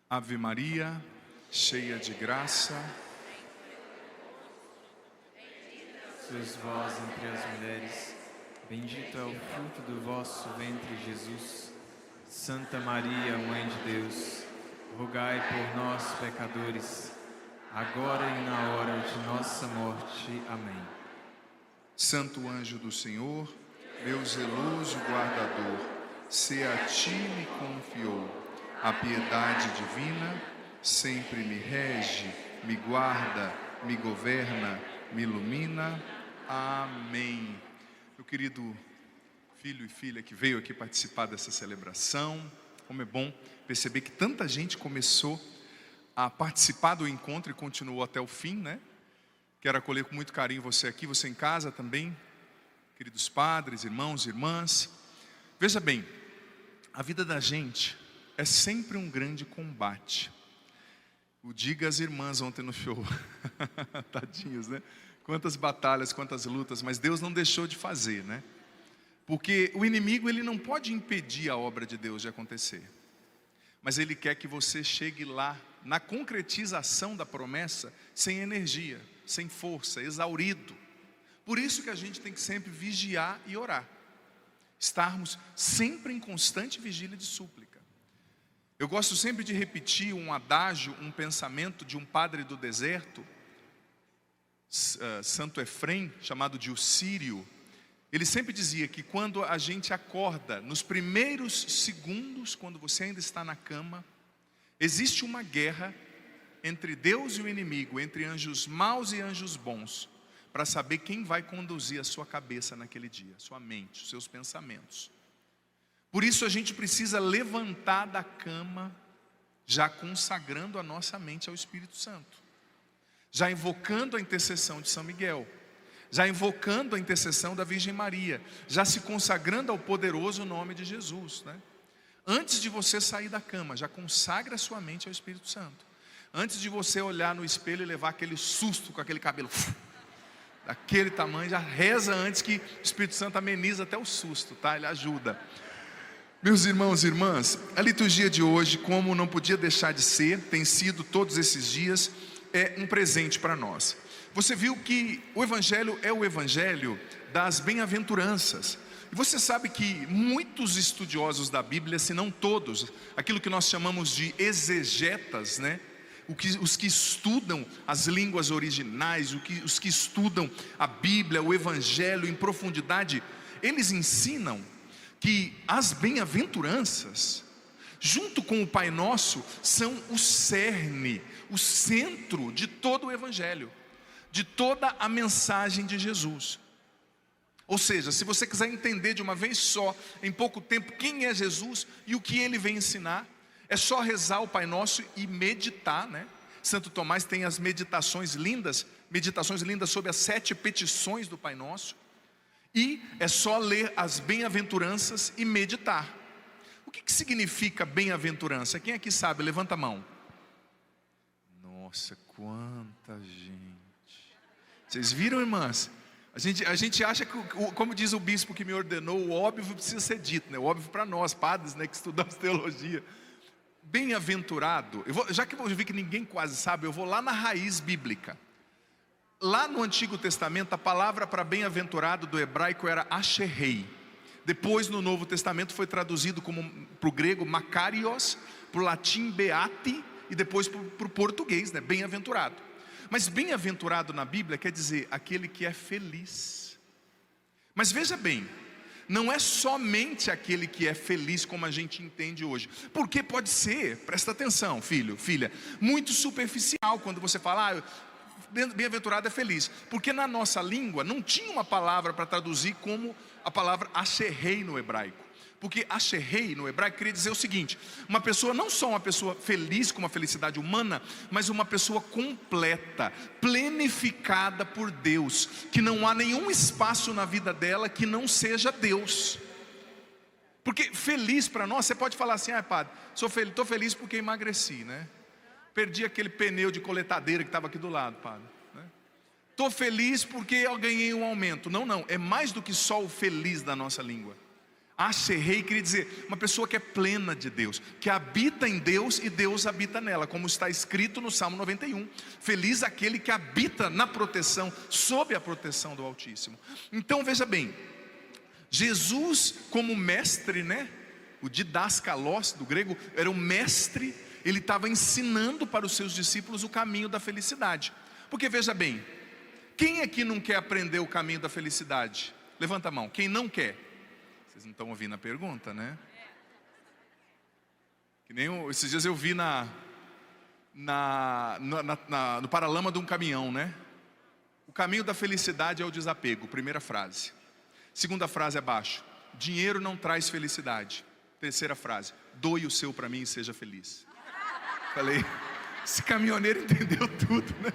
Ave Maria, cheia de graça, sois vós entre as mulheres, bendito é o fruto do vosso ventre, Jesus. Santa Maria, Mãe de Deus, rogai por nós, pecadores, agora e na hora de nossa morte. Amém. Santo anjo do Senhor, meu zeloso guardador, se a ti me confiou a piedade divina, sempre me rege, me guarda, me governa, me ilumina. Amém. Meu querido filho e filha que veio aqui participar dessa celebração, como é bom perceber que tanta gente começou a participar do encontro e continuou até o fim, né? Quero acolher com muito carinho você aqui, você em casa também, queridos padres, irmãos e irmãs. Veja bem, a vida da gente é sempre um grande combate. O diga às irmãs ontem no show, tadinhos, né? Quantas batalhas, quantas lutas, mas Deus não deixou de fazer, né? Porque o inimigo, ele não pode impedir a obra de Deus de acontecer, mas ele quer que você chegue lá, na concretização da promessa, sem energia, sem força, exaurido. Por isso que a gente tem que sempre vigiar e orar, estarmos sempre em constante vigília de súplica. Eu gosto sempre de repetir um adágio, um pensamento de um padre do deserto, Santo Efrem, chamado de o Sírio. Ele sempre dizia que quando a gente acorda, nos primeiros segundos, quando você ainda está na cama, existe uma guerra entre Deus e o inimigo, entre anjos maus e anjos bons, para saber quem vai conduzir a sua cabeça naquele dia, sua mente, os seus pensamentos. Por isso a gente precisa levantar da cama, já consagrando a nossa mente ao Espírito Santo, já invocando a intercessão de São Miguel, já invocando a intercessão da Virgem Maria, já se consagrando ao poderoso nome de Jesus, né? Antes de você sair da cama, já consagra a sua mente ao Espírito Santo. Antes de você olhar no espelho e levar aquele susto com aquele cabelo daquele tamanho, já reza antes, que o Espírito Santo ameniza até o susto, tá? Ele ajuda. Meus irmãos e irmãs, a liturgia de hoje, como não podia deixar de ser, tem sido todos esses dias, é um presente para nós. Você viu que o Evangelho é o Evangelho das bem-aventuranças. E você sabe que muitos estudiosos da Bíblia, se não todos, aquilo que nós chamamos de exegetas, né? Os que estudam as línguas originais, os que estudam a Bíblia, o Evangelho em profundidade, eles ensinam que as bem-aventuranças, junto com o Pai Nosso, são o cerne, o centro de todo o Evangelho, de toda a mensagem de Jesus. Ou seja, se você quiser entender de uma vez só, em pouco tempo, quem é Jesus e o que ele vem ensinar, é só rezar o Pai Nosso e meditar, né? Santo Tomás tem as meditações lindas sobre as 7 petições do Pai Nosso. E é só ler as bem-aventuranças e meditar. O que significa bem-aventurança? Quem aqui sabe? Levanta a mão. Nossa, quanta gente. Vocês viram, irmãs? A gente acha que, como diz o bispo que me ordenou, o óbvio precisa ser dito, né? O óbvio para nós, padres, né, que estudamos teologia. Bem-aventurado, já que eu vi que ninguém quase sabe, eu vou lá na raiz bíblica. Lá no Antigo Testamento, a palavra para bem-aventurado do hebraico era asherei. Depois, no Novo Testamento, foi traduzido para o grego makarios, para o latim beati, e depois para o português, né, bem-aventurado. Mas bem-aventurado na Bíblia quer dizer aquele que é feliz. Mas veja bem, não é somente aquele que é feliz como a gente entende hoje. Porque pode ser, presta atenção, filho, filha, muito superficial quando você fala, bem-aventurado é feliz. Porque na nossa língua não tinha uma palavra para traduzir como a palavra asherei no hebraico. Porque asherei no hebraico queria dizer o seguinte: uma pessoa, não só uma pessoa feliz com uma felicidade humana, mas uma pessoa completa, plenificada por Deus, que não há nenhum espaço na vida dela que não seja Deus. Porque feliz para nós, você pode falar assim, padre, estou feliz porque emagreci, né? Perdi aquele pneu de coletadeira que estava aqui do lado, padre, né? Estou feliz porque eu ganhei um aumento. Não, é mais do que só o feliz da nossa língua. Asherei queria dizer uma pessoa que é plena de Deus, que habita em Deus e Deus habita nela, como está escrito no Salmo 91. Feliz aquele que habita na proteção, sob a proteção do Altíssimo. Então veja bem, Jesus como mestre, né? O didaskalos do grego era o mestre. Ele estava ensinando para os seus discípulos o caminho da felicidade. Porque veja bem, quem aqui não quer aprender o caminho da felicidade? Levanta a mão, quem não quer? Vocês não estão ouvindo a pergunta, né? Que nem esses dias eu vi no paralama de um caminhão, né? O caminho da felicidade é o desapego, primeira frase. Segunda frase abaixo, dinheiro não traz felicidade. Terceira frase, doe o seu para mim e seja feliz. Falei, esse caminhoneiro entendeu tudo, né?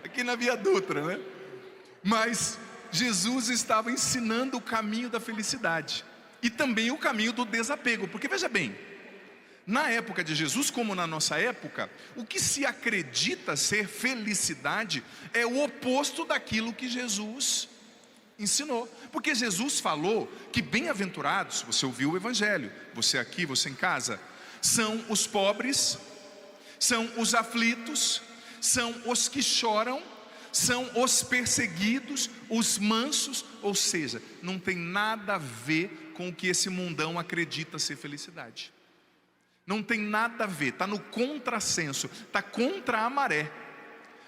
Aqui na Via Dutra, né? Mas Jesus estava ensinando o caminho da felicidade e também o caminho do desapego, porque veja bem, na época de Jesus, como na nossa época, o que se acredita ser felicidade é o oposto daquilo que Jesus ensinou. Porque Jesus falou que bem-aventurados, você ouviu o Evangelho, você aqui, você em casa, são os pobres, são os aflitos, são os que choram, são os perseguidos, os mansos. Ou seja, não tem nada a ver com o que esse mundão acredita ser felicidade. Não tem nada a ver, está no contrassenso, está contra a maré.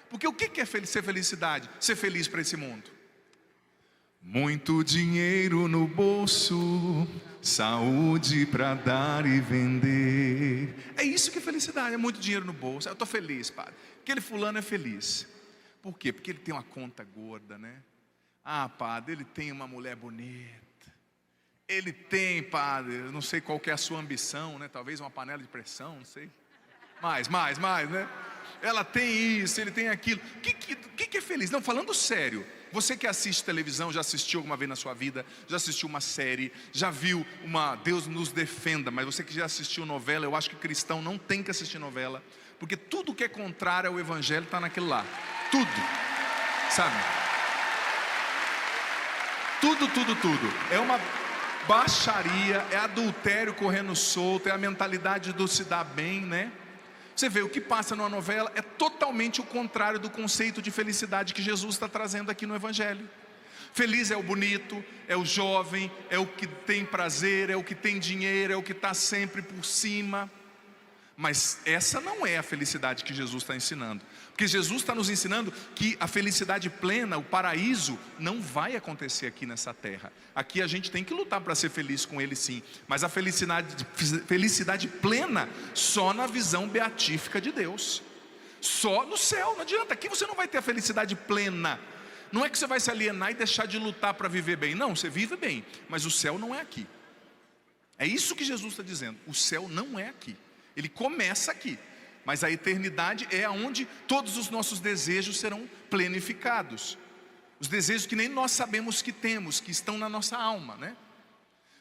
Porque o que é ser felicidade? Ser feliz para esse mundo. Muito dinheiro no bolso, saúde para dar e vender. É isso que é felicidade, é muito dinheiro no bolso. Eu estou feliz, padre. Aquele fulano é feliz. Por quê? Porque ele tem uma conta gorda, né? Ah, padre, ele tem uma mulher bonita. Ele tem, padre, eu não sei qual que é a sua ambição, né? Talvez uma panela de pressão, não sei. Mais, né? Ela tem isso, ele tem aquilo. O que é feliz? Não, falando sério. Você que assiste televisão, já assistiu alguma vez na sua vida, já assistiu uma série, já viu Deus nos defenda, mas você que já assistiu novela, eu acho que cristão não tem que assistir novela, porque tudo que é contrário ao Evangelho está naquilo lá. Tudo, sabe? Tudo. É uma baixaria, é adultério correndo solto, é a mentalidade do se dar bem, né? Você vê, o que passa numa novela é totalmente o contrário do conceito de felicidade que Jesus está trazendo aqui no Evangelho. Feliz é o bonito, é o jovem, é o que tem prazer, é o que tem dinheiro, é o que está sempre por cima. Mas essa não é a felicidade que Jesus está ensinando. Porque Jesus está nos ensinando que a felicidade plena, o paraíso, não vai acontecer aqui nessa terra. Aqui a gente tem que lutar para ser feliz com Ele, sim. Mas a felicidade plena só na visão beatífica de Deus. Só no céu, não adianta. Aqui você não vai ter a felicidade plena. Não é que você vai se alienar e deixar de lutar para viver bem. Não, você vive bem, mas o céu não é aqui. É isso que Jesus está dizendo. O céu não é aqui. Ele começa aqui, mas a eternidade é onde todos os nossos desejos serão plenificados. Os desejos que nem nós sabemos que temos, que estão na nossa alma, né?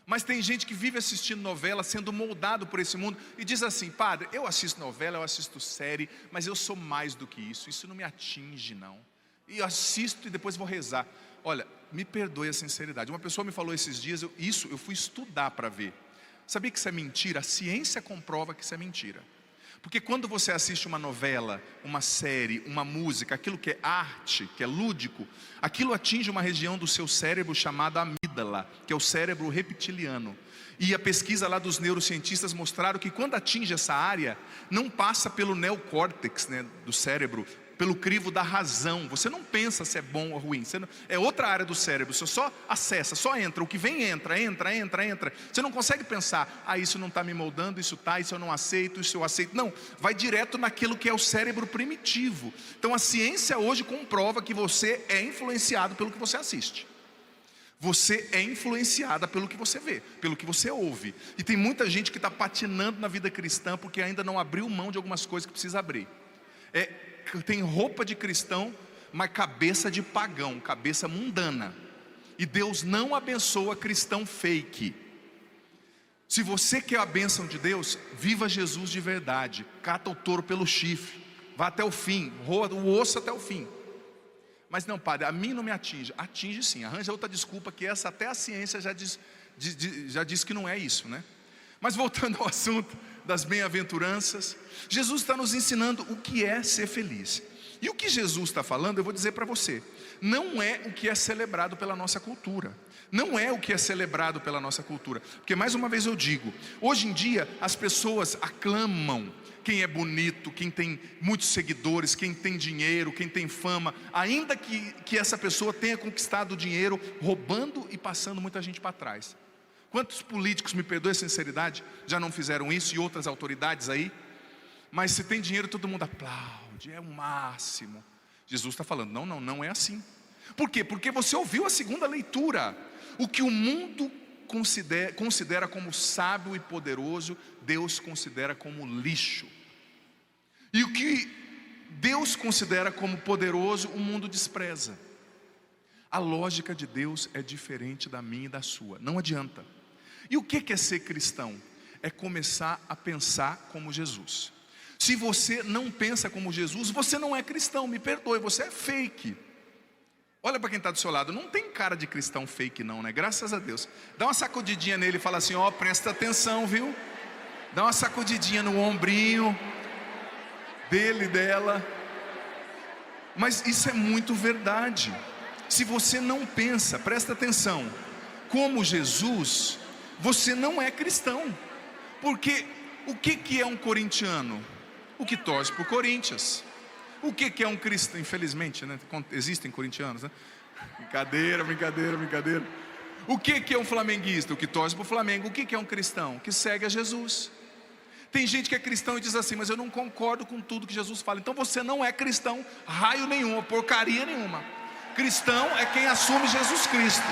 Mas tem gente que vive assistindo novela, sendo moldado por esse mundo e diz assim: padre, eu assisto novela, eu assisto série, mas eu sou mais do que isso não me atinge não. E eu assisto e depois vou rezar. Olha, me perdoe a sinceridade, uma pessoa me falou esses dias, eu fui estudar para ver. Sabia que isso é mentira? A ciência comprova que isso é mentira. Porque quando você assiste uma novela, uma série, uma música, aquilo que é arte, que é lúdico, aquilo atinge uma região do seu cérebro chamada amígdala, que é o cérebro reptiliano. E a pesquisa lá dos neurocientistas mostraram que quando atinge essa área, não passa pelo neocórtex, né, do cérebro, pelo crivo da razão. Você não pensa se é bom ou ruim, é outra área do cérebro. Você só acessa, só entra, o que vem entra. Você não consegue pensar, isso não está me moldando, isso eu não aceito, isso eu aceito. Não, vai direto naquilo que é o cérebro primitivo. Então a ciência hoje comprova que você é influenciado pelo que você assiste. Você é influenciada pelo que você vê, pelo que você ouve. E tem muita gente que está patinando na vida cristã porque ainda não abriu mão de algumas coisas que precisa abrir. Tem roupa de cristão, mas cabeça de pagão, cabeça mundana. E Deus não abençoa cristão fake. Se você quer a bênção de Deus, viva Jesus de verdade. Cata o touro pelo chifre, vá até o fim, roa o osso até o fim. Mas não, padre, a mim não me atinge. Atinge sim, arranja outra desculpa que essa até a ciência já já disse que não é isso, né? Mas voltando ao assunto das bem-aventuranças, Jesus está nos ensinando o que é ser feliz. E o que Jesus está falando, eu vou dizer para você, não é o que é celebrado pela nossa cultura. Não é o que é celebrado pela nossa cultura. Porque mais uma vez eu digo, hoje em dia as pessoas aclamam quem é bonito, quem tem muitos seguidores, quem tem dinheiro, quem tem fama, ainda que essa pessoa tenha conquistado o dinheiro roubando e passando muita gente para trás. Quantos políticos, me perdoe a sinceridade, já não fizeram isso, e outras autoridades aí? Mas se tem dinheiro todo mundo aplaude, é o máximo. Jesus está falando, não é assim. Por quê? Porque você ouviu a segunda leitura. O que o mundo considera como sábio e poderoso, Deus considera como lixo. E o que Deus considera como poderoso, o mundo despreza. A lógica de Deus é diferente da minha e da sua, não adianta. E o que é ser cristão? É começar a pensar como Jesus. Se você não pensa como Jesus, você não é cristão, me perdoe, você é fake. Olha para quem está do seu lado, não tem cara de cristão fake não, né? Graças a Deus. Dá uma sacudidinha nele e fala assim, ó, presta atenção, viu? Dá uma sacudidinha no ombrinho dele, dela. Mas isso é muito verdade. Se você não pensa, presta atenção, como Jesus, você não é cristão. Porque o que é um corintiano? O que torce por Corinthians. O que é um cristão? Infelizmente, né? Existem corintianos, né? Brincadeira. O que é um flamenguista? O que torce para o Flamengo. O que é um cristão? Que segue a Jesus. Tem gente que é cristão e diz assim, mas eu não concordo com tudo que Jesus fala. Então você não é cristão, raio nenhuma, porcaria nenhuma. Cristão é quem assume Jesus Cristo.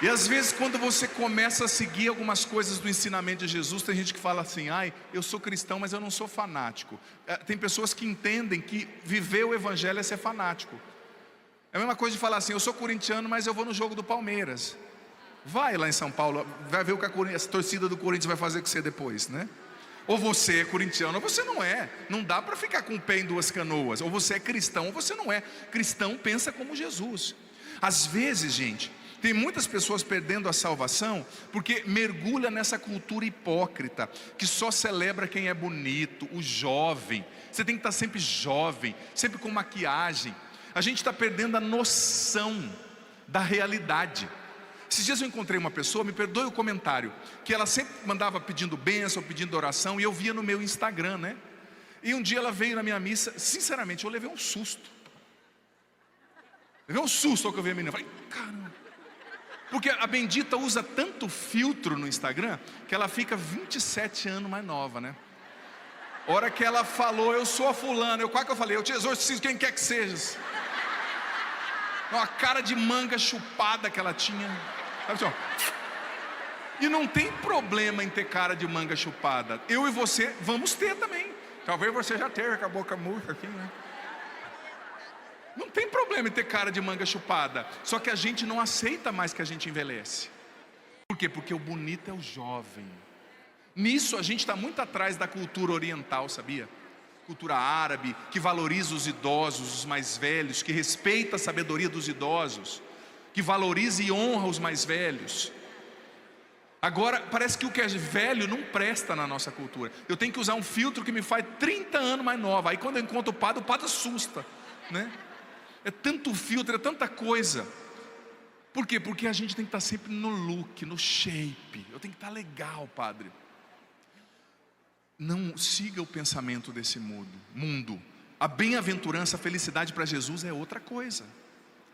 E às vezes quando você começa a seguir algumas coisas do ensinamento de Jesus, tem gente que fala assim, eu sou cristão, mas eu não sou fanático. Tem pessoas que entendem que viver o evangelho é ser fanático. É a mesma coisa de falar assim, eu sou corintiano, mas eu vou no jogo do Palmeiras. Vai lá em São Paulo, vai ver o que a torcida do Corinthians vai fazer com você depois, né? Ou você é corintiano, ou você não é. Não dá para ficar com o pé em duas canoas. Ou você é cristão, ou você não é. Cristão pensa como Jesus. Às vezes, gente, tem muitas pessoas perdendo a salvação porque mergulha nessa cultura hipócrita que só celebra quem é bonito, o jovem. Você tem que estar sempre jovem, sempre com maquiagem. A gente está perdendo a noção da realidade. Esses dias eu encontrei uma pessoa, me perdoe o comentário, que ela sempre mandava pedindo bênção, pedindo oração, e eu via no meu Instagram, né? E um dia ela veio na minha missa, sinceramente, eu levei um susto. Levei um susto ao que eu vi a menina. Eu falei, caramba. Porque a bendita usa tanto filtro no Instagram, que ela fica 27 anos mais nova, né? Hora que ela falou, eu sou a fulana, quase que eu falei, eu te exorcizo quem quer que sejas. Uma cara de manga chupada que ela tinha. Sabe assim, ó. E não tem problema em ter cara de manga chupada. Eu e você vamos ter também. Talvez você já tenha com a boca murcha aqui, né? Não tem problema em ter cara de manga chupada. Só que a gente não aceita mais que a gente envelhece. Por quê? Porque o bonito é o jovem. Nisso a gente está muito atrás da cultura oriental, sabia? Cultura árabe, que valoriza os idosos, os mais velhos, que respeita a sabedoria dos idosos, que valoriza e honra os mais velhos. Agora, parece que o que é velho não presta na nossa cultura. Eu tenho que usar um filtro que me faz 30 anos mais nova. Aí quando eu encontro o padre assusta, né? É tanto filtro, é tanta coisa. Por quê? Porque a gente tem que estar sempre no look, no shape. Eu tenho que estar legal, padre. Não siga o pensamento desse mundo. A bem-aventurança, a felicidade para Jesus é outra coisa.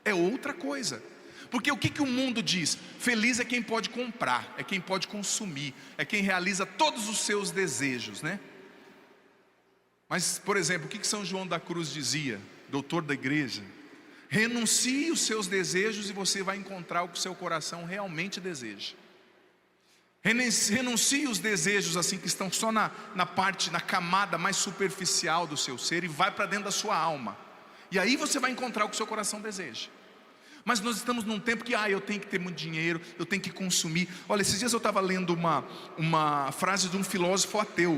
É outra coisa. Porque o que o mundo diz? Feliz é quem pode comprar, é quem pode consumir, é quem realiza todos os seus desejos, né? Mas, por exemplo, o que São João da Cruz dizia, doutor da igreja? Renuncie os seus desejos e você vai encontrar o que o seu coração realmente deseja. Renuncie os desejos assim que estão só na camada mais superficial do seu ser e vai para dentro da sua alma. E aí você vai encontrar o que o seu coração deseja. Mas nós estamos num tempo que eu tenho que ter muito dinheiro, eu tenho que consumir. Olha, esses dias eu estava lendo uma frase de um filósofo ateu,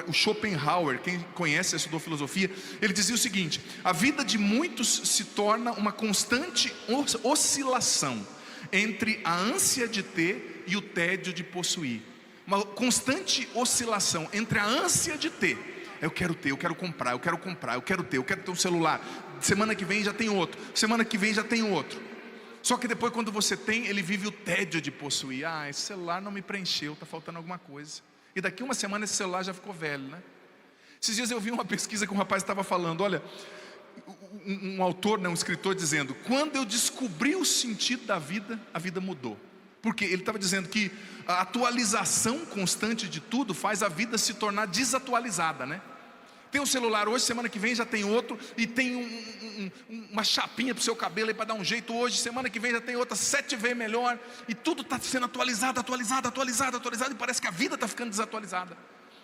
o Schopenhauer. Quem conhece, estudou filosofia, ele dizia o seguinte: a vida de muitos se torna uma constante oscilação entre a ânsia de ter e o tédio de possuir. Uma constante oscilação entre a ânsia de ter, eu quero ter, eu quero comprar, eu quero comprar, eu quero ter um celular, semana que vem já tem outro, semana que vem já tem outro. Só que depois, quando você tem, ele vive o tédio de possuir. Esse celular não me preencheu, está faltando alguma coisa. E daqui uma semana esse celular já ficou velho, né? Esses dias eu vi uma pesquisa que um rapaz estava falando, olha, um autor, um escritor dizendo: quando eu descobri o sentido da vida, a vida mudou. Porque ele estava dizendo que a atualização constante de tudo faz a vida se tornar desatualizada, né? Tem um celular hoje, semana que vem já tem outro, e tem uma chapinha para o seu cabelo aí para dar um jeito hoje, semana que vem já tem outra 7 vezes melhor, e tudo está sendo atualizado, e parece que a vida está ficando desatualizada.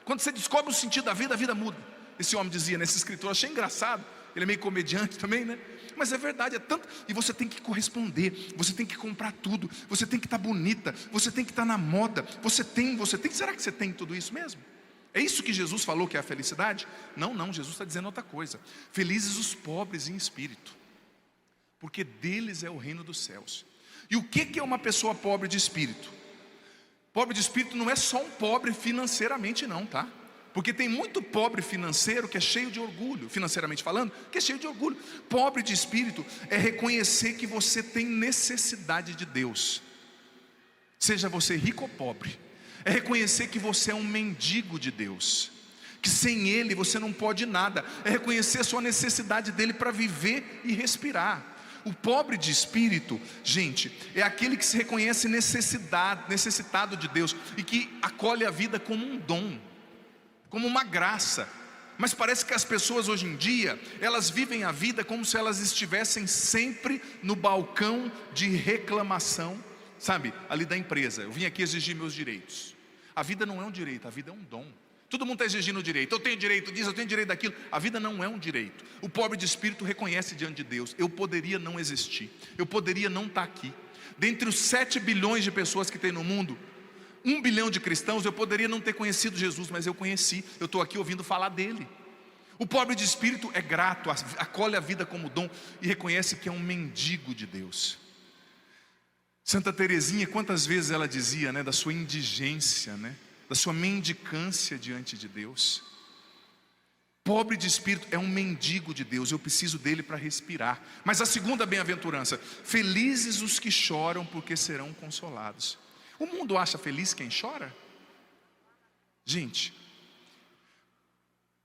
Quando você descobre o sentido da vida muda. Esse homem dizia, nesse escritor, eu achei engraçado, ele é meio comediante também, né? Mas é verdade, é tanto, e você tem que corresponder, você tem que comprar tudo, você tem que estar bonita, você tem que estar na moda, você tem, será que você tem tudo isso mesmo? É isso que Jesus falou que é a felicidade? Não, Jesus está dizendo outra coisa. Felizes os pobres em espírito, porque deles é o reino dos céus. E o que é uma pessoa pobre de espírito? Pobre de espírito não é só um pobre financeiramente não, tá? Porque tem muito pobre financeiro que é cheio de orgulho, financeiramente falando, que é cheio de orgulho. Pobre de espírito é reconhecer que você tem necessidade de Deus, seja você rico ou pobre. É reconhecer que você é um mendigo de Deus, que sem Ele você não pode nada. É reconhecer a sua necessidade dEle para viver e respirar. O pobre de espírito, gente, é aquele que se reconhece necessitado de Deus e que acolhe a vida como um dom, como uma graça. Mas parece que as pessoas hoje em dia, elas vivem a vida como se elas estivessem sempre no balcão de reclamação, sabe, ali da empresa. Eu vim aqui exigir meus direitos. A vida não é um direito, a vida é um dom. Todo mundo está exigindo o direito, eu tenho direito disso, eu tenho direito daquilo. A vida não é um direito. O pobre de espírito reconhece diante de Deus: eu poderia não existir, eu poderia não estar aqui. Dentre os 7 bilhões de pessoas que tem no mundo, 1 bilhão de cristãos, eu poderia não ter conhecido Jesus, mas eu conheci, eu estou aqui ouvindo falar dele. O pobre de espírito é grato, acolhe a vida como dom e reconhece que é um mendigo de Deus. Santa Teresinha, quantas vezes ela dizia, da sua indigência, da sua mendicância diante de Deus. Pobre de espírito é um mendigo de Deus, eu preciso dele para respirar. Mas a segunda bem-aventurança: felizes os que choram, porque serão consolados. O mundo acha feliz quem chora? Gente,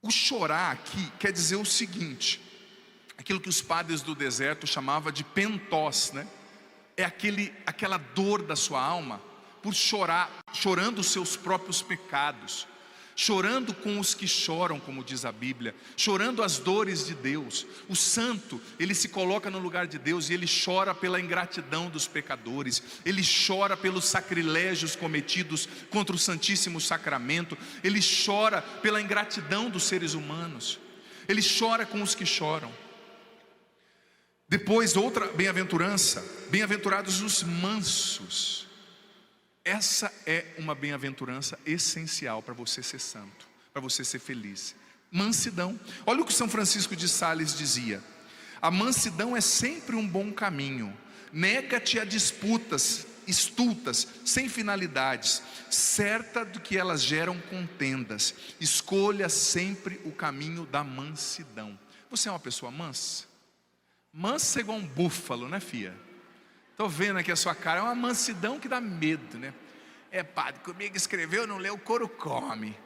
o chorar aqui quer dizer o seguinte, aquilo que os padres do deserto chamavam de pentós, é aquela dor da sua alma por chorando os seus próprios pecados, chorando com os que choram, como diz a Bíblia, chorando as dores de Deus. O santo, ele se coloca no lugar de Deus e ele chora pela ingratidão dos pecadores, ele chora pelos sacrilégios cometidos contra o Santíssimo Sacramento, ele chora pela ingratidão dos seres humanos, ele chora com os que choram. Depois, outra bem-aventurança: bem-aventurados os mansos. Essa é uma bem-aventurança essencial para você ser santo, para você ser feliz. Mansidão. Olha o que São Francisco de Sales dizia: a mansidão é sempre um bom caminho. Nega-te a disputas estultas, sem finalidades, certa de que elas geram contendas. Escolha sempre o caminho da mansidão. Você é uma pessoa mansa? Mansa é igual um búfalo, né, filha? Estou vendo aqui a sua cara, é uma mansidão que dá medo, né? Padre, comigo escreveu, não leu, o couro come.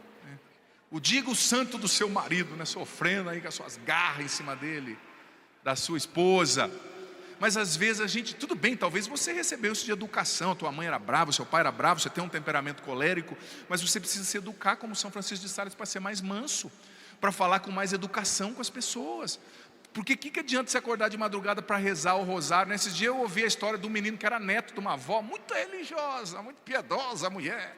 O diga o santo do seu marido, sofrendo aí com as suas garras em cima dele, da sua esposa. Mas às vezes a gente, tudo bem, talvez você recebeu isso de educação, tua mãe era brava, seu pai era bravo, você tem um temperamento colérico, mas você precisa se educar como São Francisco de Sales para ser mais manso, para falar com mais educação com as pessoas. Porque que adianta você acordar de madrugada para rezar o rosário? Nesses dias eu ouvi a história de um menino que era neto de uma avó muito religiosa, muito piedosa mulher.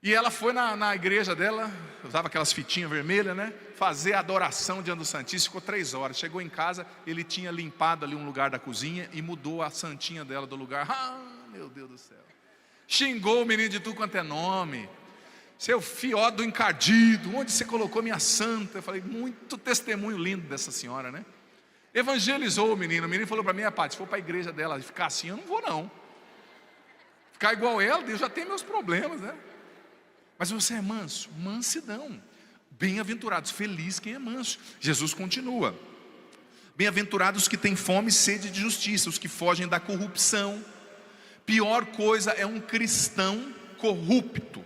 E ela foi na igreja dela, usava aquelas fitinhas vermelhas, né? Fazer adoração diante do Santíssimo, ficou 3 horas. Chegou em casa, ele tinha limpado ali um lugar da cozinha e mudou a santinha dela do lugar. Ah, meu Deus do céu. Xingou o menino de tudo quanto é nome. Seu fió do encardido, onde você colocou minha santa? Eu falei, muito testemunho lindo dessa senhora, né? Evangelizou o menino falou para mim, Pati, se for para a igreja dela ficar assim, eu não vou não. Ficar igual ela, Deus já tem meus problemas, né? Mas você é manso? Mansidão. Bem-aventurados, feliz quem é manso. Jesus continua. Bem-aventurados que têm fome e sede de justiça, os que fogem da corrupção. Pior coisa é um cristão corrupto.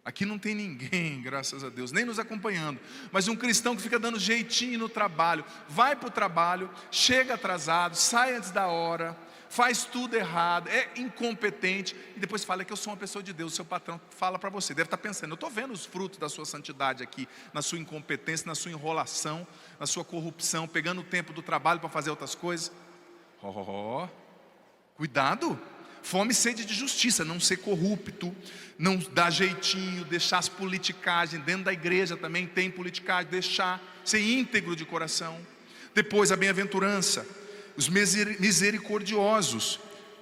Aqui não tem ninguém, graças a Deus, nem nos acompanhando. Mas um cristão que fica dando jeitinho no trabalho. Vai para o trabalho, chega atrasado, sai antes da hora, faz tudo errado, é incompetente. E depois fala que eu sou uma pessoa de Deus. O seu patrão fala para você, deve estar pensando, eu estou vendo os frutos da sua santidade aqui, na sua incompetência, na sua enrolação, na sua corrupção, pegando o tempo do trabalho para fazer outras coisas. Cuidado. Fome e sede de justiça, não ser corrupto, não dar jeitinho, deixar as politicagens. Dentro da igreja também tem politicagem, deixar, ser íntegro de coração. Depois a bem-aventurança, os misericordiosos.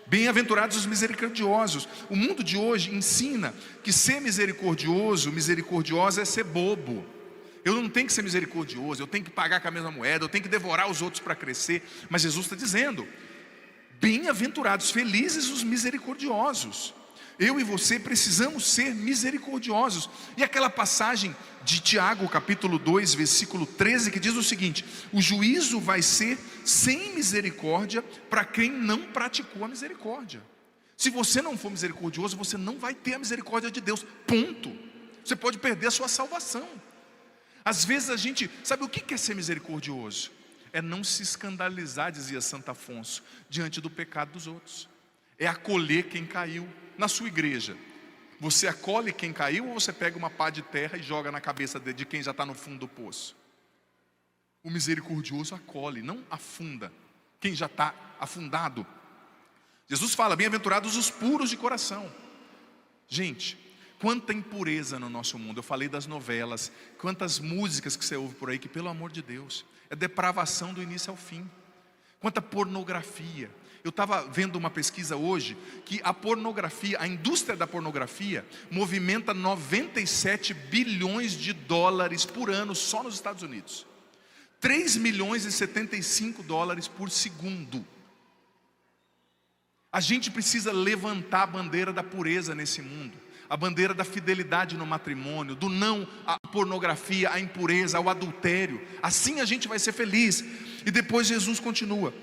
Bem-aventurados os misericordiosos. O mundo de hoje ensina que ser misericordiosa é ser bobo. Eu não tenho que ser misericordioso, eu tenho que pagar com a mesma moeda, eu tenho que devorar os outros para crescer. Mas Jesus está dizendo, bem-aventurados, felizes os misericordiosos. Eu e você precisamos ser misericordiosos. E aquela passagem de Tiago, capítulo 2, versículo 13, que diz o seguinte: o juízo vai ser sem misericórdia para quem não praticou a misericórdia. Se você não for misericordioso, você não vai ter a misericórdia de Deus, ponto. Você pode perder a sua salvação. Às vezes a gente, sabe o que é ser misericordioso? É não se escandalizar, dizia Santo Afonso, diante do pecado dos outros. É acolher quem caiu. Na sua igreja, você acolhe quem caiu ou você pega uma pá de terra e joga na cabeça de quem já está no fundo do poço? O misericordioso acolhe, não afunda quem já está afundado. Jesus fala, bem-aventurados os puros de coração. Gente, quanta impureza no nosso mundo. Eu falei das novelas, quantas músicas que você ouve por aí, que pelo amor de Deus, é depravação do início ao fim. Quanta pornografia. Eu estava vendo uma pesquisa hoje, que a pornografia, a indústria da pornografia, movimenta 97 bilhões de dólares por ano, só nos Estados Unidos. 3 milhões e 75 dólares por segundo. A gente precisa levantar a bandeira da pureza nesse mundo. A bandeira da fidelidade no matrimônio, do não à pornografia, à impureza, ao adultério. Assim a gente vai ser feliz. E depois Jesus continua: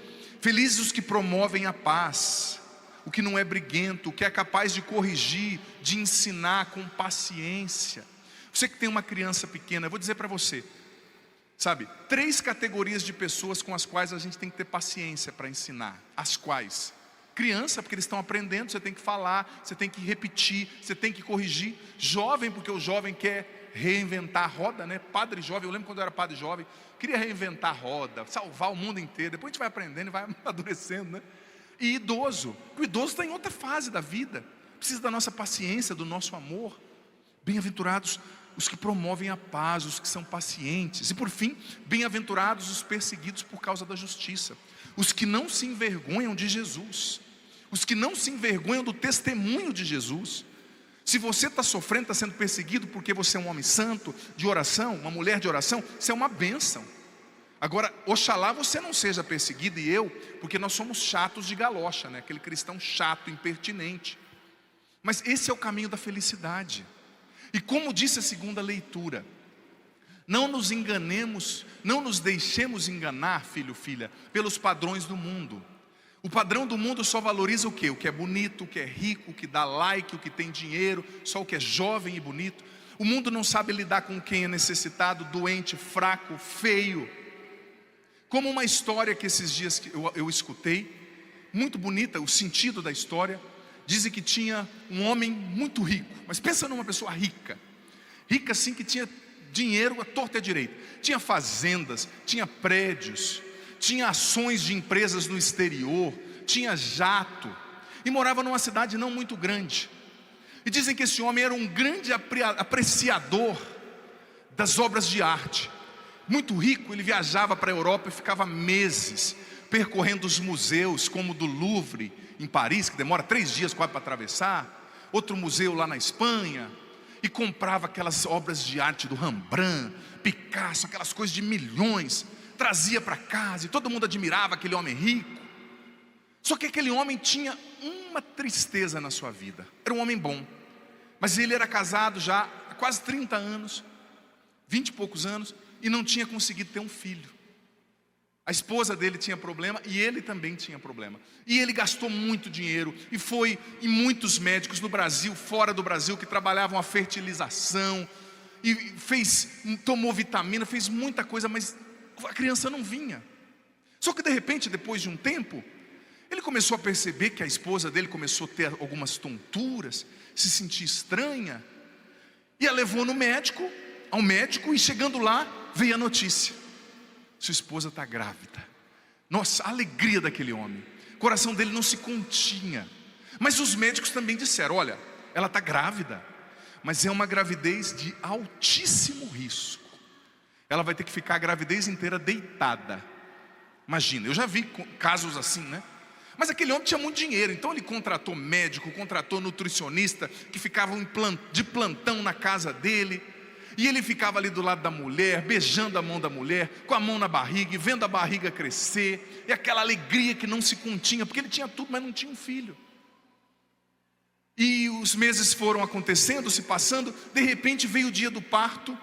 felizes os que promovem a paz, o que não é briguento, o que é capaz de corrigir, de ensinar com paciência. Você que tem uma criança pequena, eu vou dizer para você, sabe, 3 categorias de pessoas com as quais a gente tem que ter paciência para ensinar. As quais? Criança, porque eles estão aprendendo, você tem que falar, você tem que repetir, você tem que corrigir. Jovem, porque o jovem quer reinventar a roda, né? Padre jovem, eu lembro quando eu era padre jovem, queria reinventar a roda, salvar o mundo inteiro. Depois a gente vai aprendendo e vai amadurecendo, né? E idoso, o idoso está em outra fase da vida, precisa da nossa paciência, do nosso amor. Bem-aventurados os que promovem a paz, os que são pacientes. E por fim, bem-aventurados os perseguidos por causa da justiça, os que não se envergonham de Jesus, os que não se envergonham do testemunho de Jesus. Se você está sofrendo, está sendo perseguido porque você é um homem santo, de oração, uma mulher de oração, isso é uma bênção. Agora, oxalá você não seja perseguido, e eu, porque nós somos chatos de galocha, né? Aquele cristão chato, impertinente. Mas esse é o caminho da felicidade. E como disse a segunda leitura, não nos enganemos, não nos deixemos enganar, filho, filha, pelos padrões do mundo. O padrão do mundo só valoriza o quê? O que é bonito, o que é rico, o que dá like, o que tem dinheiro, só o que é jovem e bonito. O mundo não sabe lidar com quem é necessitado, doente, fraco, feio. Como uma história que esses dias eu escutei, muito bonita, o sentido da história. Dizem que tinha um homem muito rico, mas pensa numa pessoa rica. Rica assim, que tinha dinheiro à torta e à direita. Tinha fazendas, tinha prédios, tinha ações de empresas no exterior, tinha jato, e morava numa cidade não muito grande. E dizem que esse homem era um grande apreciador das obras de arte. Muito rico, ele viajava para a Europa e ficava meses percorrendo os museus, como o do Louvre, em Paris, que demora 3 dias quase para atravessar. Outro museu lá na Espanha. E comprava aquelas obras de arte do Rembrandt, Picasso, aquelas coisas de milhões. Trazia para casa e todo mundo admirava aquele homem rico. Só que aquele homem tinha uma tristeza na sua vida. Era um homem bom, mas ele era casado já há quase 30 anos, 20 e poucos anos, e não tinha conseguido ter um filho. A esposa dele tinha problema e ele também tinha problema. E ele gastou muito dinheiro e foi em muitos médicos no Brasil, fora do Brasil, que trabalhavam a fertilização, e tomou vitamina, fez muita coisa, mas a criança não vinha. Só que de repente, depois de um tempo, ele começou a perceber que a esposa dele começou a ter algumas tonturas, se sentir estranha, e a levou ao médico, e chegando lá, veio a notícia: sua esposa está grávida. Nossa, a alegria daquele homem, o coração dele não se continha. Mas os médicos também disseram: olha, ela está grávida, mas é uma gravidez de altíssimo risco. Ela vai ter que ficar a gravidez inteira deitada. Imagina, eu já vi casos assim, né? Mas aquele homem tinha muito dinheiro, então ele contratou médico, contratou nutricionista, que ficavam de plantão na casa dele. E ele ficava ali do lado da mulher, beijando a mão da mulher, com a mão na barriga, e vendo a barriga crescer, e aquela alegria que não se continha, porque ele tinha tudo, mas não tinha um filho. E os meses foram acontecendo, se passando. De repente veio o dia do parto,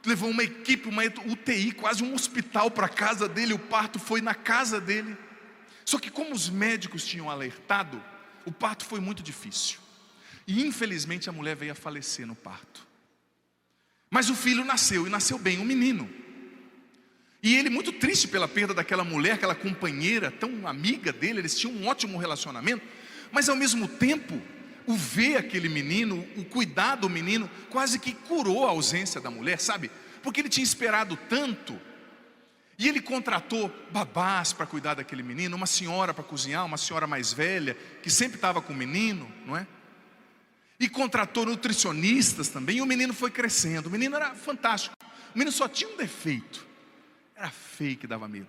levou uma equipe, uma UTI, quase um hospital para a casa dele. O parto foi na casa dele. Só que como os médicos tinham alertado, o parto foi muito difícil. E infelizmente a mulher veio a falecer no parto. Mas o filho nasceu, e nasceu bem, um menino. E ele, muito triste pela perda daquela mulher, aquela companheira tão amiga dele, eles tinham um ótimo relacionamento. Mas ao mesmo tempo, o ver aquele menino, o cuidar do menino, quase que curou a ausência da mulher, sabe? Porque ele tinha esperado tanto. E ele contratou babás para cuidar daquele menino, uma senhora para cozinhar, uma senhora mais velha, que sempre estava com o menino, não é? E contratou nutricionistas também, e o menino foi crescendo. O menino era fantástico. O menino só tinha um defeito: era feio, que dava medo.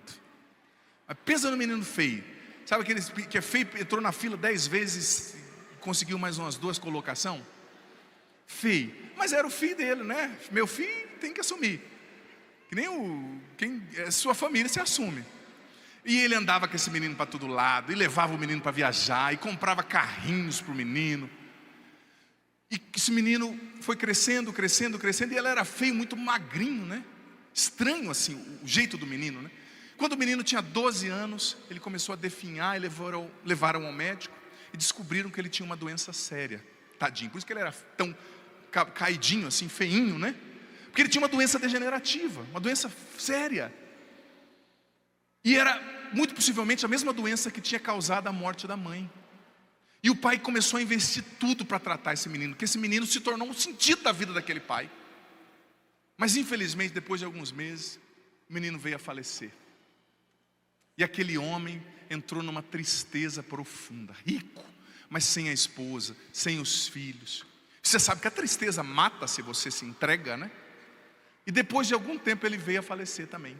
Mas pensa no menino feio. Sabe aquele que é feio, entrou na fila 10 vezes, conseguiu mais umas 2 colocações? Feio. Mas era o filho dele, né? Meu filho tem que assumir. Que nem quem é sua família, se assume. E ele andava com esse menino para todo lado, e levava o menino para viajar, e comprava carrinhos para o menino. E esse menino foi crescendo, crescendo, crescendo, e ele era feio, muito magrinho, né? Estranho assim, o jeito do menino, né? Quando o menino tinha 12 anos, ele começou a definhar, e levaram ao médico, e descobriram que ele tinha uma doença séria. Tadinho, por isso que ele era tão caidinho assim, feinho, né? Porque ele tinha uma doença degenerativa, uma doença séria. E era muito possivelmente a mesma doença que tinha causado a morte da mãe. E o pai começou a investir tudo para tratar esse menino, porque esse menino se tornou um sentido da vida daquele pai. Mas infelizmente, depois de alguns meses, o menino veio a falecer. E aquele homem entrou numa tristeza profunda, rico, mas sem a esposa, sem os filhos. Você sabe que a tristeza mata se você se entrega, né? E depois de algum tempo ele veio a falecer também.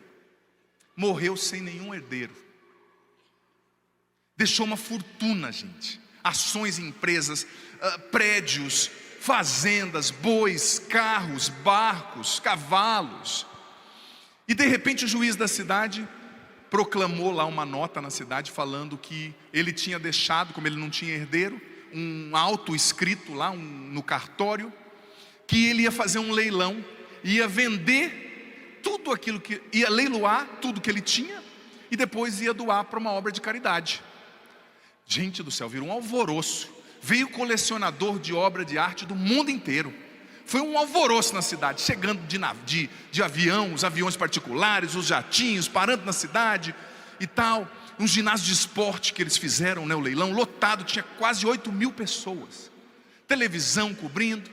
Morreu sem nenhum herdeiro. Deixou uma fortuna, gente. Ações em empresas, prédios, fazendas, bois, carros, barcos, cavalos. E de repente o juiz da cidade proclamou lá uma nota na cidade falando que ele tinha deixado, como ele não tinha herdeiro, um auto escrito lá no cartório, que ele ia fazer um leilão, ia vender tudo aquilo que, ia leiloar tudo que ele tinha, e depois ia doar para uma obra de caridade. Gente do céu, virou um alvoroço. Veio colecionador de obra de arte do mundo inteiro. Foi um alvoroço na cidade, chegando de avião, os aviões particulares, os jatinhos, parando na cidade e tal. Um ginásio de esporte que eles fizeram, né, o leilão, lotado, tinha quase 8.000 pessoas. Televisão cobrindo.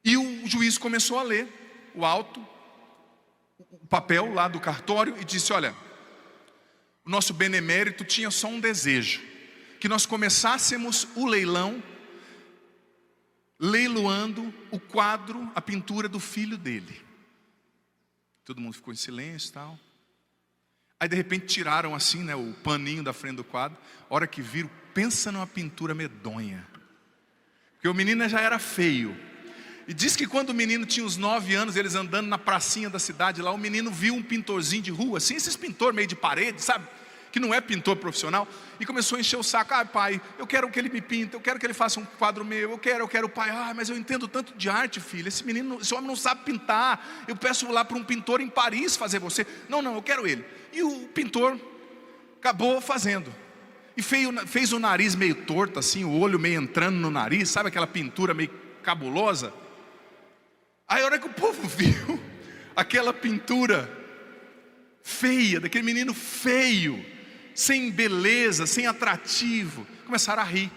E o juiz começou a ler o auto, o papel lá do cartório, e disse: olha, o nosso benemérito tinha só um desejo, que nós começássemos o leilão leiloando o quadro, a pintura do filho dele. Todo mundo ficou em silêncio e tal. Aí de repente tiraram assim, né, o paninho da frente do quadro. A hora que viram, pensa numa pintura medonha. Porque o menino já era feio. E diz que quando o menino tinha uns 9 anos, eles andando na pracinha da cidade lá, o menino viu um pintorzinho de rua, assim, esses pintor meio de parede, sabe? Que não é pintor profissional, e começou a encher o saco. Ah, pai, eu quero que ele me pinta, eu quero que ele faça um quadro meu, eu quero, pai. Ah, mas eu entendo tanto de arte, filho, esse homem não sabe pintar, eu peço lá para um pintor em Paris fazer você. Não, eu quero ele. E o pintor acabou fazendo, e fez o nariz meio torto assim, o olho meio entrando no nariz, sabe aquela pintura meio cabulosa? Aí a hora que o povo viu aquela pintura feia, daquele menino feio, sem beleza, sem atrativo, começaram a rir.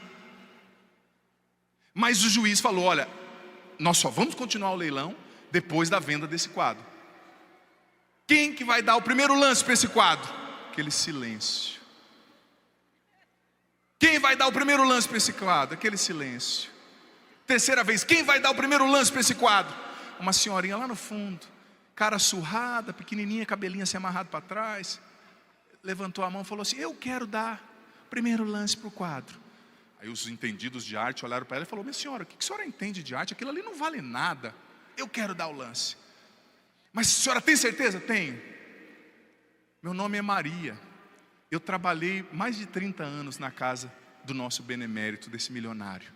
Mas o juiz falou: olha, nós só vamos continuar o leilão depois da venda desse quadro. Quem que vai dar o primeiro lance para esse quadro? Aquele silêncio. Quem vai dar o primeiro lance para esse quadro? Aquele silêncio. Terceira vez, quem vai dar o primeiro lance para esse quadro? Uma senhorinha lá no fundo, cara surrada, pequenininha, cabelinho assim amarrado para trás, levantou a mão e falou assim: eu quero dar o primeiro lance para o quadro. Aí os entendidos de arte olharam para ela e falaram: minha senhora, o que a senhora entende de arte? Aquilo ali não vale nada, eu quero dar o lance. Mas a senhora tem certeza? Tenho. Meu nome é Maria, eu trabalhei mais de 30 anos na casa do nosso benemérito, desse milionário,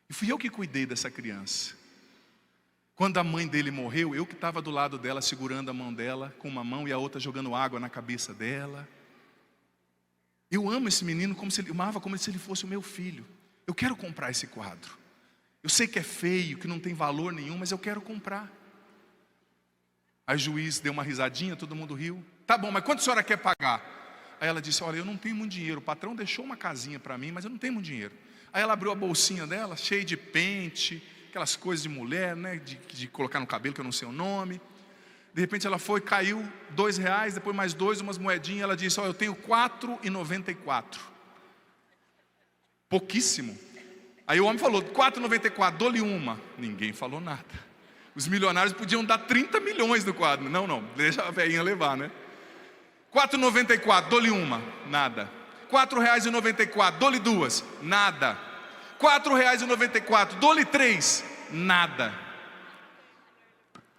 e fui eu que cuidei dessa criança. Quando a mãe dele morreu, eu que estava do lado dela, segurando a mão dela com uma mão e a outra jogando água na cabeça dela. Eu amo esse menino eu amava como se ele fosse o meu filho. Eu quero comprar esse quadro. Eu sei que é feio, que não tem valor nenhum, mas eu quero comprar. Aí o juiz deu uma risadinha, todo mundo riu. Tá bom, mas quanto a senhora quer pagar? Aí ela disse: olha, eu não tenho muito dinheiro, o patrão deixou uma casinha para mim, mas eu não tenho muito dinheiro. Aí ela abriu a bolsinha dela, cheia de pente, aquelas coisas de mulher, né, de colocar no cabelo, que eu não sei o nome. De repente ela foi, caiu R$2, depois mais 2, umas moedinhas. Ela disse: ó, eu tenho R$4,94. Pouquíssimo. Aí o homem falou: R$4,94, dou-lhe uma. Ninguém falou nada. Os milionários podiam dar 30 milhões no quadro. Não, deixa a velhinha levar, né? R$4,94, dou-lhe uma. Nada. R$4,94, dou-lhe 2. Nada. R$4,94, dou-lhe 3. Nada.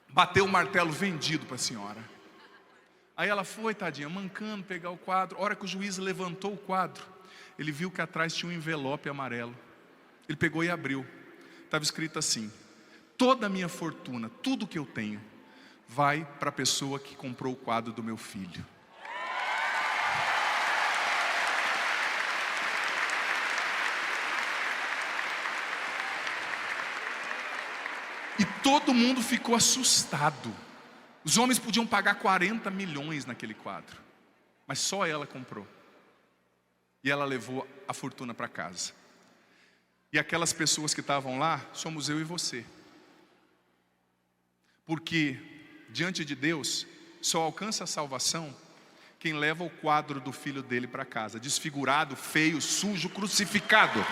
Bateu o martelo, vendido para a senhora. Aí ela foi, tadinha, mancando, pegar o quadro. A hora que o juiz levantou o quadro, ele viu que atrás tinha um envelope amarelo. Ele pegou e abriu. Estava escrito assim: toda a minha fortuna, tudo que eu tenho, vai para a pessoa que comprou o quadro do meu filho. E todo mundo ficou assustado. Os homens podiam pagar 40 milhões naquele quadro, mas só ela comprou. E ela levou a fortuna para casa. E aquelas pessoas que estavam lá, somos eu e você. Porque diante de Deus, só alcança a salvação quem leva o quadro do filho dele para casa, desfigurado, feio, sujo, crucificado.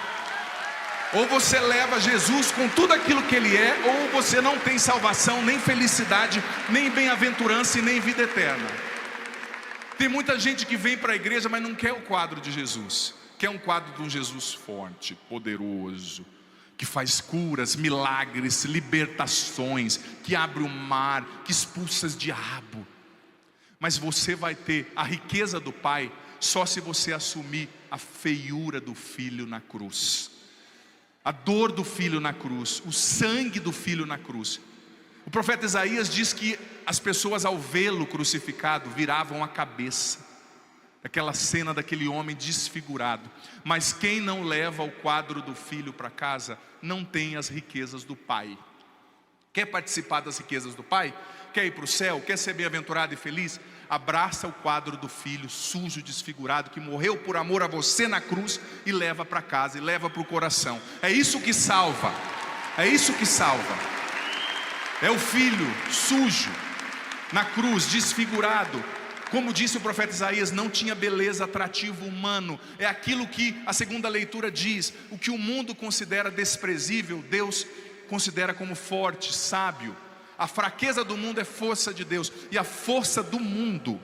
Ou você leva Jesus com tudo aquilo que Ele é, ou você não tem salvação, nem felicidade, nem bem-aventurança e nem vida eterna. Tem muita gente que vem para a igreja, mas não quer o quadro de Jesus. Quer um quadro de um Jesus forte, poderoso, que faz curas, milagres, libertações, que abre o mar, que expulsa o diabo. Mas você vai ter a riqueza do Pai só se você assumir a feiura do Filho na cruz, a dor do Filho na cruz, o sangue do Filho na cruz. O profeta Isaías diz que as pessoas, ao vê-lo crucificado, viravam a cabeça. Aquela cena daquele homem desfigurado. Mas quem não leva o quadro do Filho para casa, não tem as riquezas do Pai. Quer participar das riquezas do Pai? Quer ir para o céu? Quer ser bem-aventurado e feliz? Abraça o quadro do Filho sujo, desfigurado, que morreu por amor a você na cruz, e leva para casa, e leva para o coração. É isso que salva. É isso que salva. É o Filho sujo, na cruz, desfigurado. Como disse o profeta Isaías, não tinha beleza, atrativo humano. É aquilo que a segunda leitura diz: o que o mundo considera desprezível, Deus considera como forte, sábio. A fraqueza do mundo é força de Deus, e a força do mundo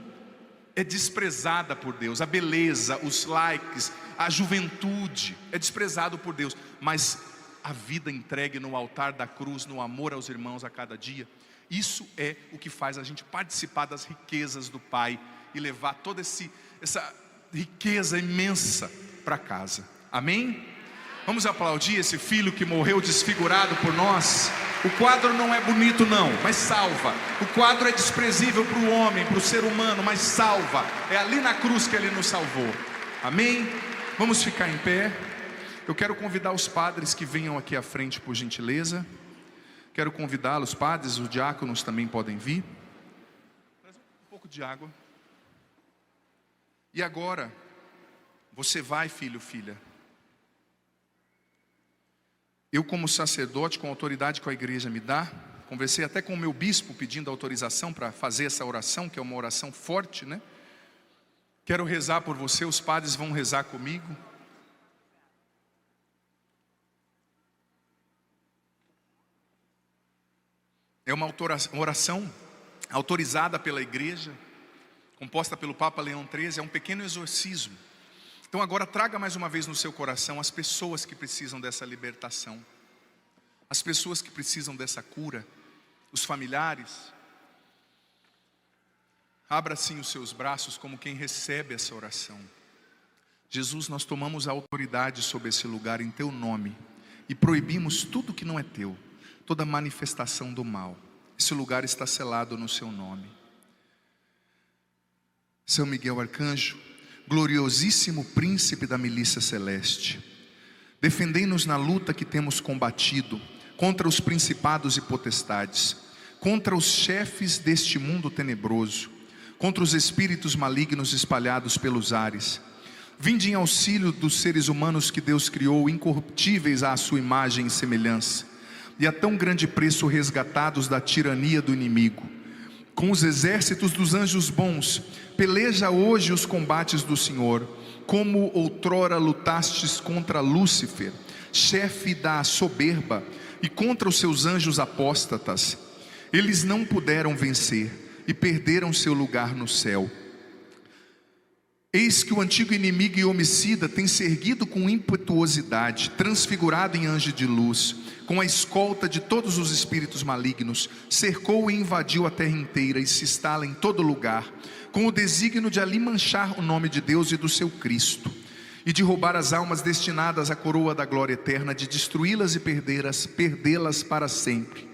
é desprezada por Deus. A beleza, os likes, a juventude é desprezado por Deus. Mas a vida entregue no altar da cruz, no amor aos irmãos a cada dia, isso é o que faz a gente participar das riquezas do Pai e levar toda essa riqueza imensa para casa. Amém? Vamos aplaudir esse filho que morreu desfigurado por nós. O quadro não é bonito não, mas salva. O quadro é desprezível para o homem, para o ser humano, mas salva. É ali na cruz que ele nos salvou. Amém? Vamos ficar em pé. Eu quero convidar os padres que venham aqui à frente, por gentileza. Quero convidá-los, padres, os diáconos também podem vir. Traz um pouco de água. E agora, você vai, filho, filha. Eu, como sacerdote, com a autoridade que a igreja me dá, conversei até com o meu bispo pedindo autorização para fazer essa oração, que é uma oração forte, né? Quero rezar por você, os padres vão rezar comigo. É uma oração autorizada pela igreja, composta pelo Papa Leão XIII, é um pequeno exorcismo. Então agora traga mais uma vez no seu coração as pessoas que precisam dessa libertação, as pessoas que precisam dessa cura, os familiares. Abra assim os seus braços como quem recebe essa oração. Jesus, nós tomamos a autoridade sobre esse lugar em Teu nome e proibimos tudo que não é Teu, toda manifestação do mal. Esse lugar está selado no Seu nome. São Miguel Arcanjo, gloriosíssimo príncipe da milícia celeste, defendei-nos na luta que temos combatido contra os principados e potestades, contra os chefes deste mundo tenebroso, contra os espíritos malignos espalhados pelos ares. Vinde em auxílio dos seres humanos que Deus criou, incorruptíveis à sua imagem e semelhança, e a tão grande preço resgatados da tirania do inimigo. Com os exércitos dos anjos bons, peleja hoje os combates do Senhor, como outrora lutastes contra Lúcifer, chefe da soberba, e contra os seus anjos apóstatas. Eles não puderam vencer e perderam seu lugar no céu. Eis que o antigo inimigo e homicida tem se erguido com impetuosidade, transfigurado em anjo de luz, com a escolta de todos os espíritos malignos, cercou e invadiu a terra inteira e se instala em todo lugar, com o desígnio de ali manchar o nome de Deus e do seu Cristo, e de roubar as almas destinadas à coroa da glória eterna, de destruí-las e perdê-las para sempre.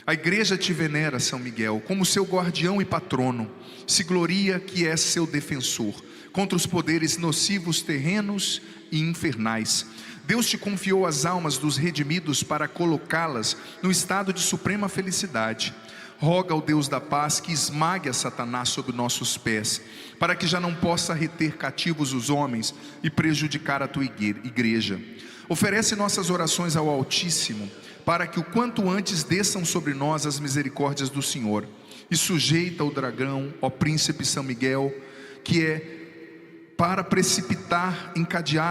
A igreja te venera, São Miguel, como seu guardião e patrono, se gloria que és seu defensor, contra os poderes nocivos terrenos e infernais. Deus te confiou as almas dos redimidos para colocá-las no estado de suprema felicidade. Roga ao Deus da paz que esmague a Satanás sob nossos pés, para que já não possa reter cativos os homens e prejudicar a tua igreja. Oferece nossas orações ao Altíssimo, para que o quanto antes desçam sobre nós as misericórdias do Senhor. E sujeita o dragão, ó príncipe São Miguel, que é para o precipitar encadeado.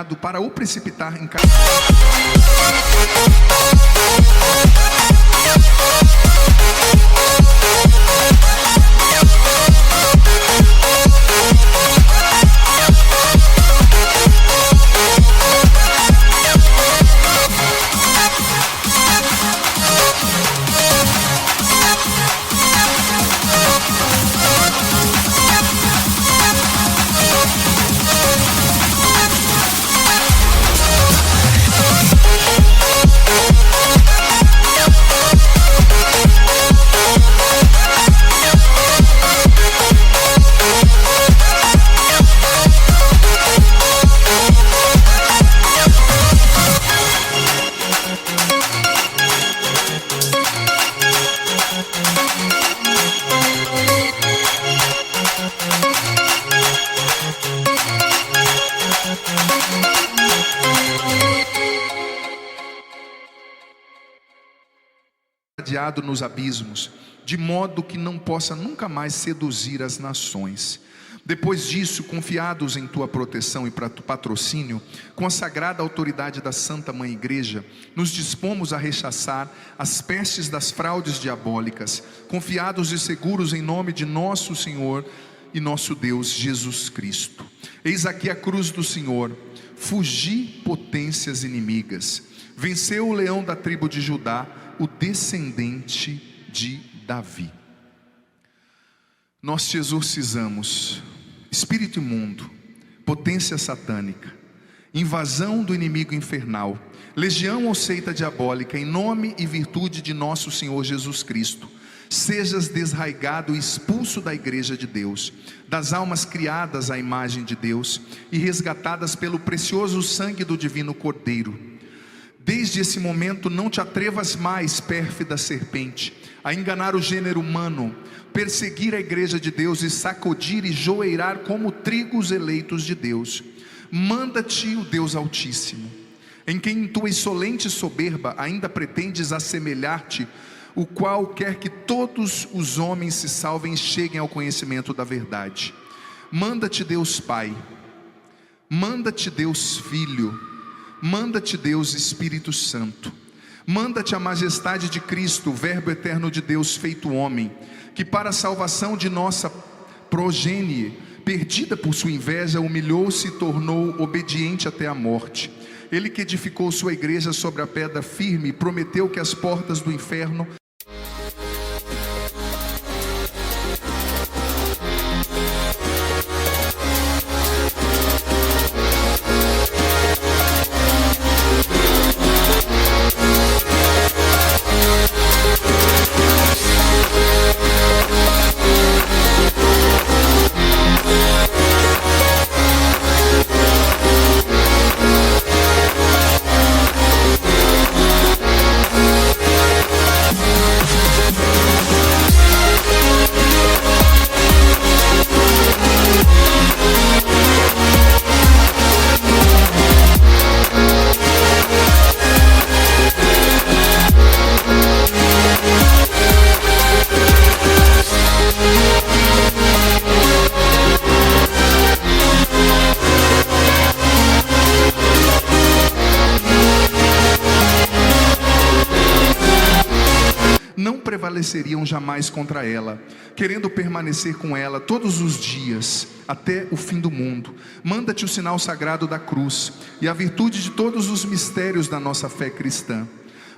Nos abismos, de modo que não possa nunca mais seduzir as nações. Depois disso, confiados em tua proteção e patrocínio, com a sagrada autoridade da Santa Mãe Igreja, nos dispomos a rechaçar as pestes das fraudes diabólicas, confiados e seguros em nome de nosso Senhor e nosso Deus Jesus Cristo. Eis aqui a cruz do Senhor. Fugi potências inimigas. Venceu o leão da tribo de Judá, o descendente de Davi. Nós te exorcizamos, espírito imundo, potência satânica, invasão do inimigo infernal, legião ou seita diabólica, em nome e virtude de nosso Senhor Jesus Cristo, sejas desraigado e expulso da igreja de Deus, das almas criadas à imagem de Deus e resgatadas pelo precioso sangue do divino Cordeiro. Desde esse momento não te atrevas mais, pérfida serpente, a enganar o gênero humano, perseguir a igreja de Deus e sacudir e joeirar como trigo os eleitos de Deus. Manda-te o Deus Altíssimo, em quem em tua insolente soberba ainda pretendes assemelhar-te, o qual quer que todos os homens se salvem e cheguem ao conhecimento da verdade. Manda-te Deus Pai, manda-te Deus Filho, manda-te Deus Espírito Santo, manda-te a majestade de Cristo, o Verbo eterno de Deus feito homem, que para a salvação de nossa progenie, perdida por sua inveja, humilhou-se e tornou obediente até a morte. Ele que edificou sua igreja sobre a pedra firme, prometeu que as portas do inferno prevaleceriam jamais contra ela, querendo permanecer com ela todos os dias, até o fim do mundo. Manda-te o sinal sagrado da cruz, e a virtude de todos os mistérios da nossa fé cristã.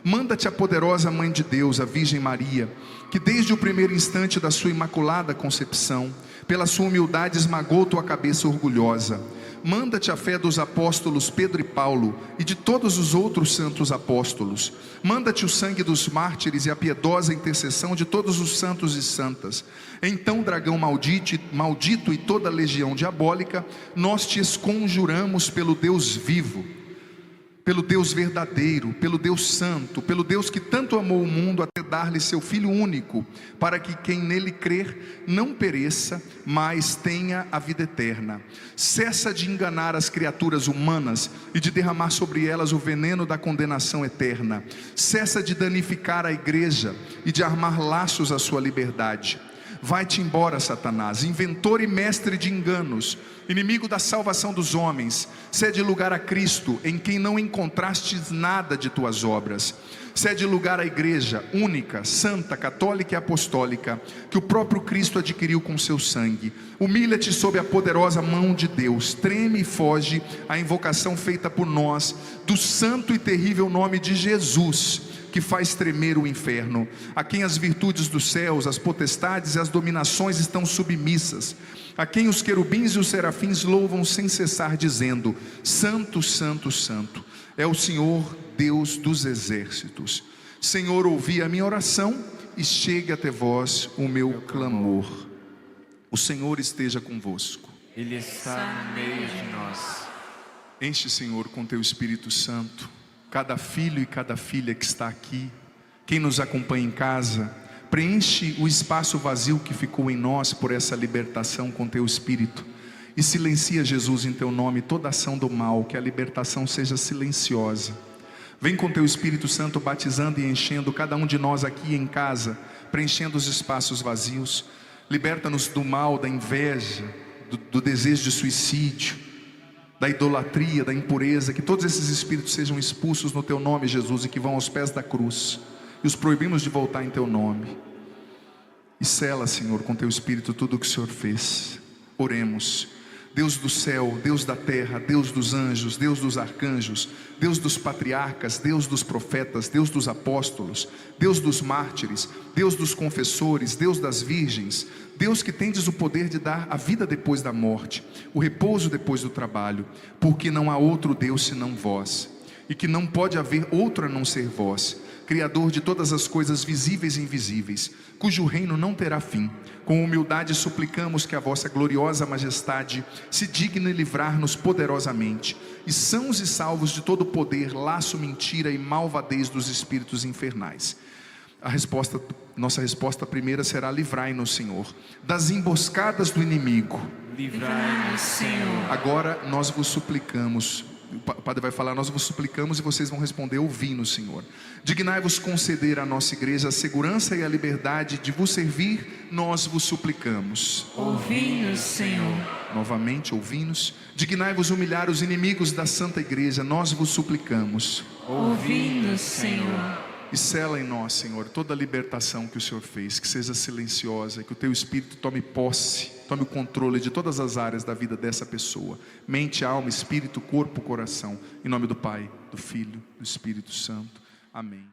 Manda-te a poderosa Mãe de Deus, a Virgem Maria, que desde o primeiro instante da sua imaculada concepção, pela sua humildade esmagou tua cabeça orgulhosa. Manda-te a fé dos apóstolos Pedro e Paulo e de todos os outros santos apóstolos. Manda-te o sangue dos mártires e a piedosa intercessão de todos os santos e santas. Então, dragão maldito e toda legião diabólica, nós te esconjuramos pelo Deus vivo, pelo Deus verdadeiro, pelo Deus santo, pelo Deus que tanto amou o mundo até dar-lhe seu Filho único, para que quem nele crer não pereça, mas tenha a vida eterna. Cessa de enganar as criaturas humanas e de derramar sobre elas o veneno da condenação eterna. Cessa de danificar a igreja e de armar laços à sua liberdade. Vai-te embora, Satanás, inventor e mestre de enganos, inimigo da salvação dos homens. Cede lugar a Cristo, em quem não encontrastes nada de tuas obras. Cede lugar à igreja única, santa, católica e apostólica, que o próprio Cristo adquiriu com seu sangue. Humilha-te sob a poderosa mão de Deus, treme e foge à invocação feita por nós, do santo e terrível nome de Jesus, que faz tremer o inferno, a quem as virtudes dos céus, as potestades e as dominações estão submissas, a quem os querubins e os serafins louvam sem cessar, dizendo: Santo, Santo, Santo, é o Senhor Deus dos exércitos. Senhor, ouvi a minha oração e chegue até vós o meu clamor. O Senhor esteja convosco. Ele está no meio de nós. Enche, Senhor, com teu Espírito Santo cada filho e cada filha que está aqui, quem nos acompanha em casa. Preenche o espaço vazio que ficou em nós por essa libertação com teu Espírito, e silencia, Jesus, em teu nome toda ação do mal, que a libertação seja silenciosa. Vem com teu Espírito Santo batizando e enchendo cada um de nós aqui em casa, preenchendo os espaços vazios. Liberta-nos do mal, da inveja, do desejo de suicídio, da idolatria, da impureza, que todos esses espíritos sejam expulsos no teu nome, Jesus, e que vão aos pés da cruz, e os proibimos de voltar em teu nome. E sela, Senhor, com teu espírito tudo o que o Senhor fez. Oremos. Deus do céu, Deus da terra, Deus dos anjos, Deus dos arcanjos, Deus dos patriarcas, Deus dos profetas, Deus dos apóstolos, Deus dos mártires, Deus dos confessores, Deus das virgens, Deus que tendes o poder de dar a vida depois da morte, o repouso depois do trabalho, porque não há outro Deus senão vós, e que não pode haver outro a não ser vós, Criador de todas as coisas visíveis e invisíveis, cujo reino não terá fim. Com humildade suplicamos que a vossa gloriosa majestade se digne livrar-nos poderosamente, e sãos e salvos de todo poder, laço, mentira e malvadez dos espíritos infernais. Nossa resposta primeira será: livrai-nos, Senhor, das emboscadas do inimigo. Livrai-nos, Senhor. Agora nós vos suplicamos. O Padre vai falar: nós vos suplicamos, e vocês vão responder: ouvi-nos, Senhor. Dignai-vos conceder à nossa igreja a segurança e a liberdade de vos servir, nós vos suplicamos. Ouvi-nos, Senhor. Novamente, ouvi-nos. Dignai-vos humilhar os inimigos da Santa Igreja, nós vos suplicamos. Ouvi-nos, Senhor. E sela em nós, Senhor, toda a libertação que o Senhor fez, que seja silenciosa, que o teu Espírito tome posse, tome o controle de todas as áreas da vida dessa pessoa, mente, alma, espírito, corpo, coração, em nome do Pai, do Filho, do Espírito Santo, amém.